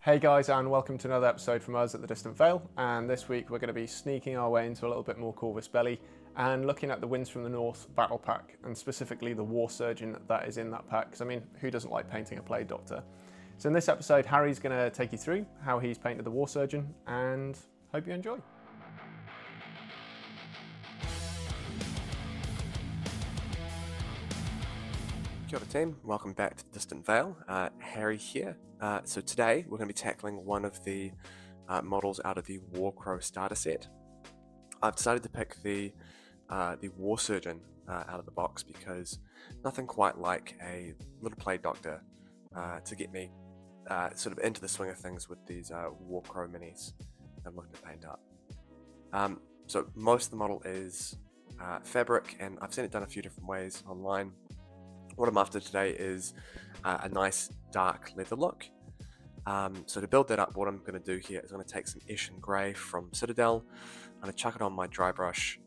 Hey guys, and welcome to another episode from us at The Distant Vale, and this week we're going to be sneaking our way into a little bit more Corvus Belli and looking at the Winds from the North battle pack, and specifically the War Surgeon that is in that pack, because I mean, who doesn't like painting a Plague Doctor? So in this episode, Harry's going to take you through how he's painted the War Surgeon, and hope you enjoy. Kia ora team, welcome back to the Distant Vale. Harry here. So today we're going to be tackling one of the models out of the Warcrow starter set. I've decided to pick the War Surgeon out of the box because nothing quite like a little Plague Doctor to get me sort of into the swing of things with these Warcrow minis I'm looking to paint up. So most of the model is fabric, and I've seen it done a few different ways online. What I'm after today is a nice dark leather look. So to build that up, what I'm going to do here is I'm going to take some Eshin Grey from Citadel. I'm going to chuck it on my dry brush,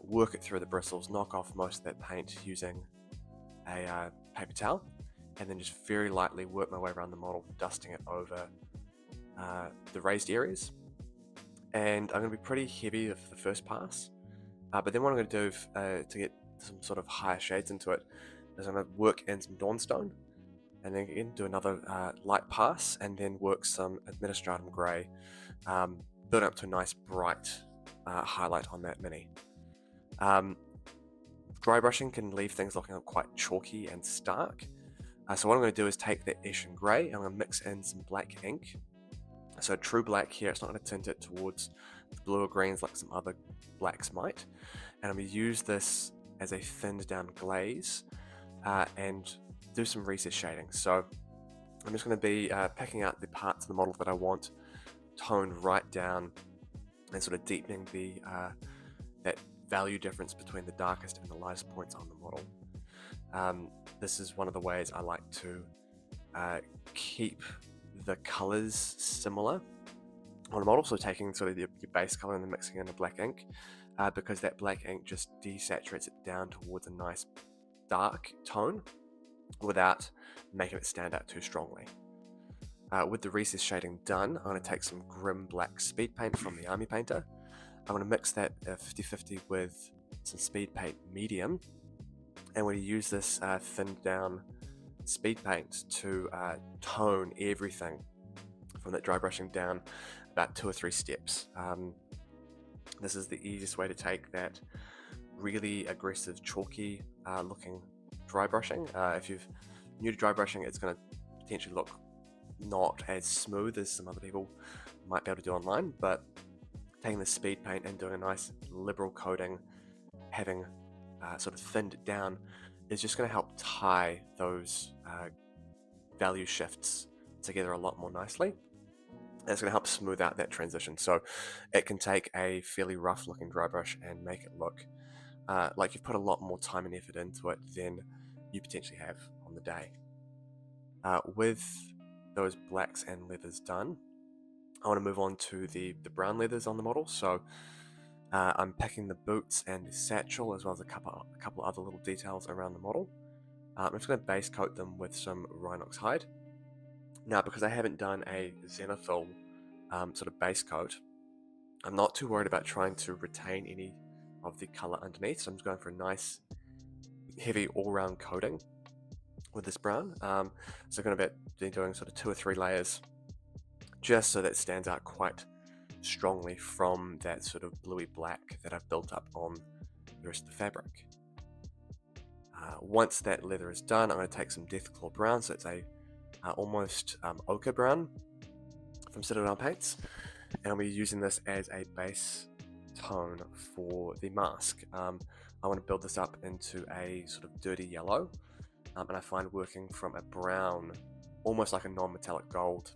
work it through the bristles, knock off most of that paint using a paper towel, and then just very lightly work my way around the model, dusting it over the raised areas. And I'm going to be pretty heavy for the first pass, but then what I'm going to do to get some sort of higher shades into it is I'm going to work in some Dawnstone, and then again do another light pass, and then work some Administratum Grey, build up to a nice bright highlight on that mini. Dry brushing can leave things looking quite chalky and stark, so what I'm going to do is take that Eshin Grey and I'm going to mix in some black ink. So true black here, it's not going to tint it towards the blue or greens like some other blacks might, and I'm going to use this as a thinned down glaze and do some recess shading. So I'm just going to be picking out the parts of the model that I want toned right down and sort of deepening the that value difference between the darkest and the lightest points on the model. This is one of the ways I like to keep the colors similar on a model, so taking sort of your base color and then mixing in a black ink, because that black ink just desaturates it down towards a nice dark tone without making it stand out too strongly. With the recess shading done, I'm going to take some Grim Black Speed Paint from the Army Painter. I'm going to mix that 50-50 with some Speed Paint Medium, and we're going to use this thinned down Speed Paint to tone everything from that dry brushing down about 2 or 3 steps. This is the easiest way to take that really aggressive, chalky looking dry brushing. If you're new to dry brushing, it's going to potentially look not as smooth as some other people might be able to do online, but taking the speed paint and doing a nice liberal coating, having sort of thinned it down, is just going to help tie those value shifts together a lot more nicely. And it's going to help smooth out that transition. So it can take a fairly rough looking dry brush and make it look like you've put a lot more time and effort into it than you potentially have on the day. With those blacks and leathers done, I want to move on to the brown leathers on the model. So I'm picking the boots and the satchel, as well as a couple other little details around the model. I'm just going to base coat them with some Rhinox hide. Now, because I haven't done a Xenophil sort of base coat, I'm not too worried about trying to retain any of the color underneath, so I'm just going for a nice heavy all-round coating with this brown. So I'm going to be doing sort of 2 or 3 layers, just so that it stands out quite strongly from that sort of bluey black that I've built up on the rest of the fabric. Once that leather is done, I'm going to take some Deathclaw brown, so it's a almost ochre brown from Citadel paints, and I'll be using this as a base tone for the mask. I want to build this up into a sort of dirty yellow, and I find working from a brown, almost like a non-metallic gold,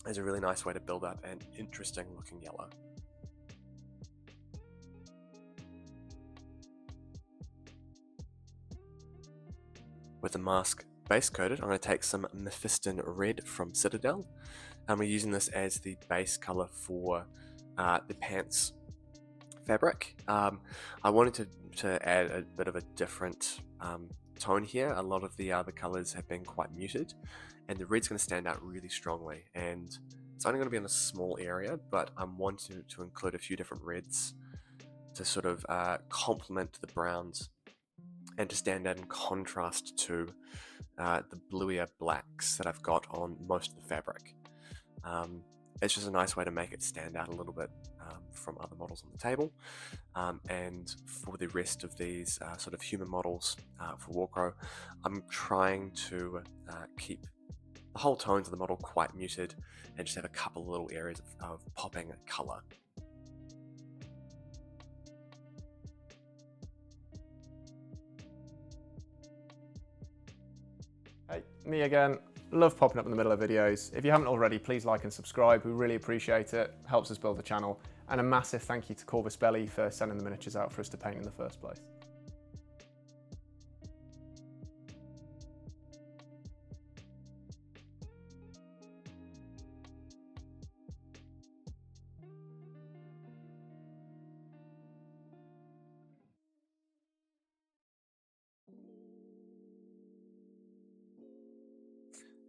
is a really nice way to build up an interesting looking yellow. With the mask base coated, I'm going to take some Mephiston Red from Citadel, and we're using this as the base color for the pants fabric. I wanted to add a bit of a different tone here. A lot of the other colors have been quite muted, and the red's going to stand out really strongly, and it's only going to be in a small area, but I'm wanting to include a few different reds to sort of complement the browns and to stand out in contrast to the bluier blacks that I've got on most of the fabric. It's just a nice way to make it stand out a little bit from other models on the table. And for the rest of these sort of human models for Warcrow, I'm trying to keep the whole tones of the model quite muted and just have a couple of little areas of popping color. Hey, me again. Love popping up in the middle of videos. If you haven't already, please like and subscribe. We really appreciate it. Helps us build the channel. And a massive thank you to Corvus Belli for sending the miniatures out for us to paint in the first place.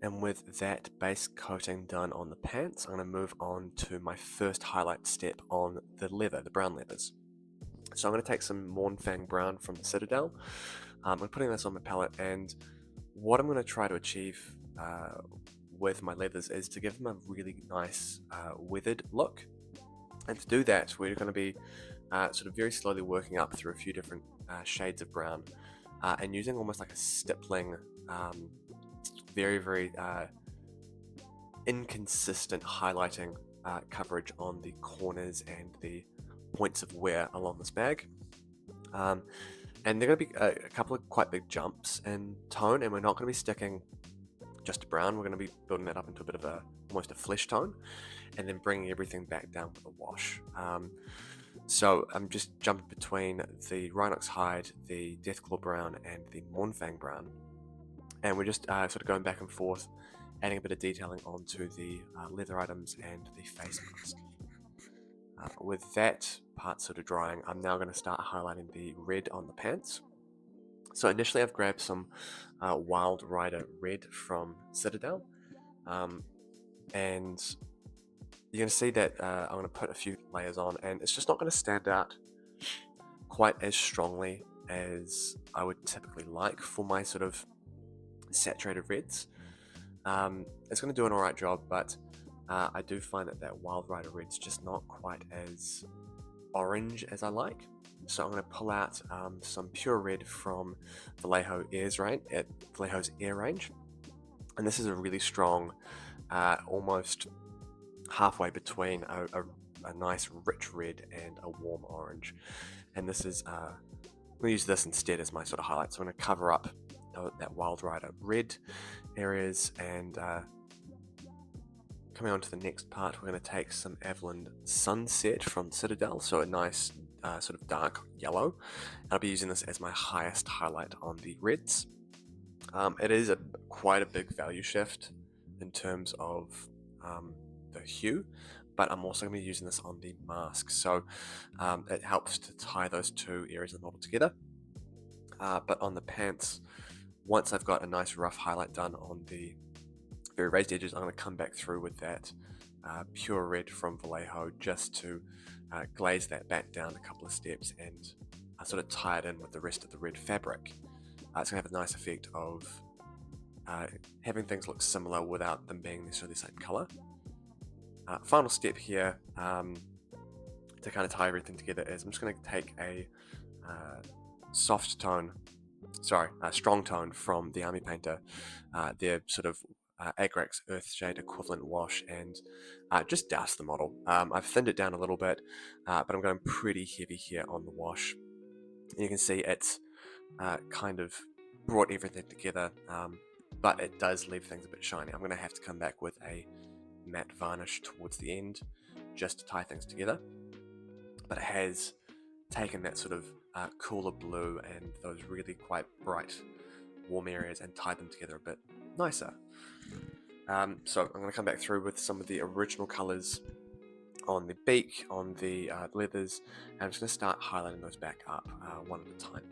And with that base coating done on the pants, I'm going to move on to my first highlight step on the leather, the brown leathers. So I'm going to take some Mournfang Brown from the Citadel. I'm putting this on my palette, and what I'm going to try to achieve with my leathers is to give them a really nice weathered look. And to do that, we're going to be sort of very slowly working up through a few different shades of brown and using almost like a stippling very inconsistent highlighting coverage on the corners and the points of wear along this bag. And they're going to be a couple of quite big jumps in tone, and we're not going to be sticking just to brown. We're going to be building that up into a bit of almost a flesh tone, and then bringing everything back down with a wash. So I'm just jumping between the Rhinox Hide, the Deathclaw Brown, and the Mournfang Brown. And we're just sort of going back and forth, adding a bit of detailing onto the leather items and the face mask. With that part sort of drying, I'm now going to start highlighting the red on the pants. So initially I've grabbed some Wild Rider red from Citadel, and you're going to see that I'm going to put a few layers on, and it's just not going to stand out quite as strongly as I would typically like for my sort of saturated reds. It's going to do an alright job, but I do find that Wild Rider red's just not quite as orange as I like. So I'm going to pull out some pure red from Vallejo's Air range, and this is a really strong, almost halfway between a nice rich red and a warm orange. And this is I'm going to use this instead as my sort of highlight. So I'm going to cover up that Wild Rider red areas, and coming on to the next part, we're going to take some Avalon Sunset from Citadel, so a nice sort of dark yellow. I'll be using this as my highest highlight on the reds. It is quite a big value shift in terms of the hue, but I'm also going to be using this on the mask, so it helps to tie those two areas of the model together. But on the pants, once I've got a nice rough highlight done on the very raised edges, I'm going to come back through with that pure red from Vallejo just to glaze that back down a couple of steps and sort of tie it in with the rest of the red fabric. It's going to have a nice effect of having things look similar without them being necessarily the same color. Final step here to kind of tie everything together is I'm just going to take a strong tone from the Army Painter, their sort of Agrax Earthshade equivalent wash, and just douse the model. I've thinned it down a little bit, but I'm going pretty heavy here on the wash. And you can see it's kind of brought everything together, but it does leave things a bit shiny. I'm going to have to come back with a matte varnish towards the end just to tie things together, but it has taken that sort of cooler blue and those really quite bright warm areas and tied them together a bit nicer. So I'm going to come back through with some of the original colors on the beak, on the leathers, and I'm just going to start highlighting those back up one at a time.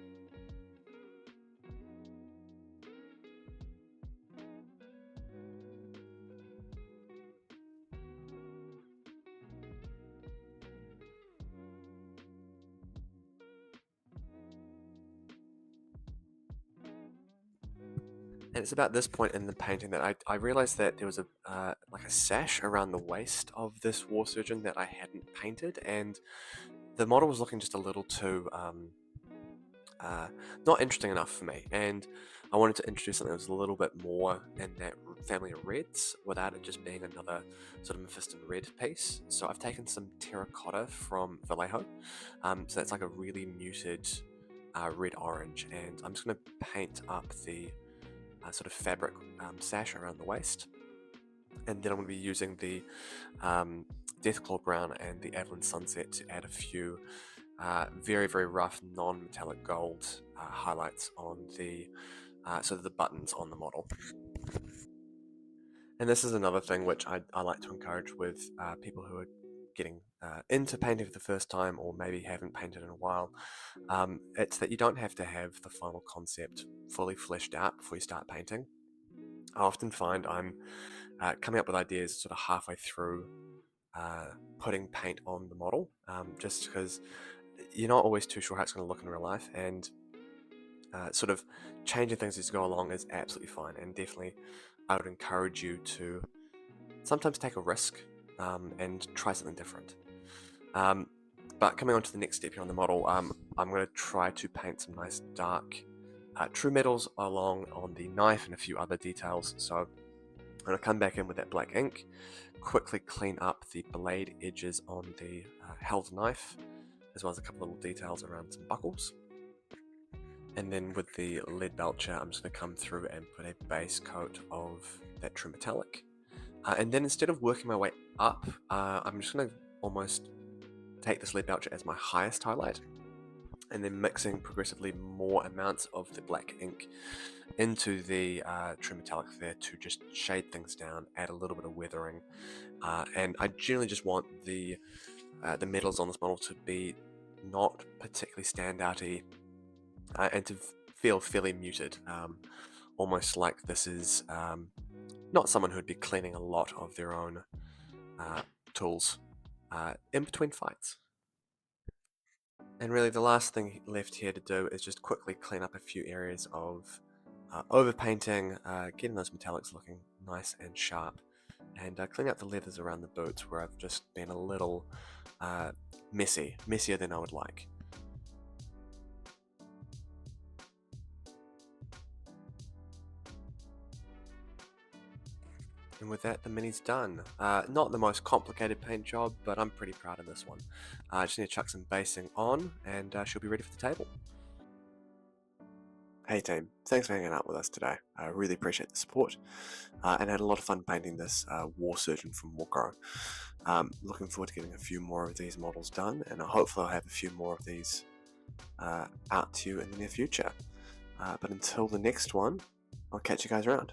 And it's about this point in the painting that I realized that there was a like a sash around the waist of this war surgeon that I hadn't painted, and the model was looking just a little too not interesting enough for me, and I wanted to introduce something that was a little bit more in that family of reds without it just being another sort of Mephiston red piece. So I've taken some terracotta from Vallejo, so that's like a really muted red-orange, and I'm just going to paint up the sort of fabric sash around the waist, and then I'm going to be using the Deathclaw Brown and the Avalon Sunset to add a few very, very rough non-metallic gold highlights on the sort of the buttons on the model. And this is another thing which I like to encourage with people who are getting into painting for the first time, or maybe haven't painted in a while. It's that you don't have to have the final concept fully fleshed out before you start painting. I often find I'm coming up with ideas sort of halfway through putting paint on the model, just because you're not always too sure how it's going to look in real life, and sort of changing things as you go along is absolutely fine, and definitely I would encourage you to sometimes take a risk and try something different. But coming on to the next step here on the model, I'm going to try to paint some nice dark true metals along on the knife and a few other details. So I'm going to come back in with that black ink, quickly clean up the blade edges on the held knife, as well as a couple of little details around some buckles. And then with the lead belcher, I'm just going to come through and put a base coat of that true metallic. And then instead of working my way up, I'm just going to almost take this lead belcher as my highest highlight, and then mixing progressively more amounts of the black ink into the true metallic there to just shade things down, add a little bit of weathering. And I generally just want the metals on this model to be not particularly standouty, and to feel fairly muted, almost like this is not someone who would be cleaning a lot of their own tools in between fights. And really the last thing left here to do is just quickly clean up a few areas of overpainting, getting those metallics looking nice and sharp, and clean up the leathers around the boots where I've just been a little messier than I would like. And with that, the mini's done. Not the most complicated paint job, but I'm pretty proud of this one. I just need to chuck some basing on, and she'll be ready for the table. Hey team, thanks for hanging out with us today. I really appreciate the support, and had a lot of fun painting this War Surgeon from Warcrow. Looking forward to getting a few more of these models done, and hopefully I'll have a few more of these out to you in the near future. But until the next one, I'll catch you guys around.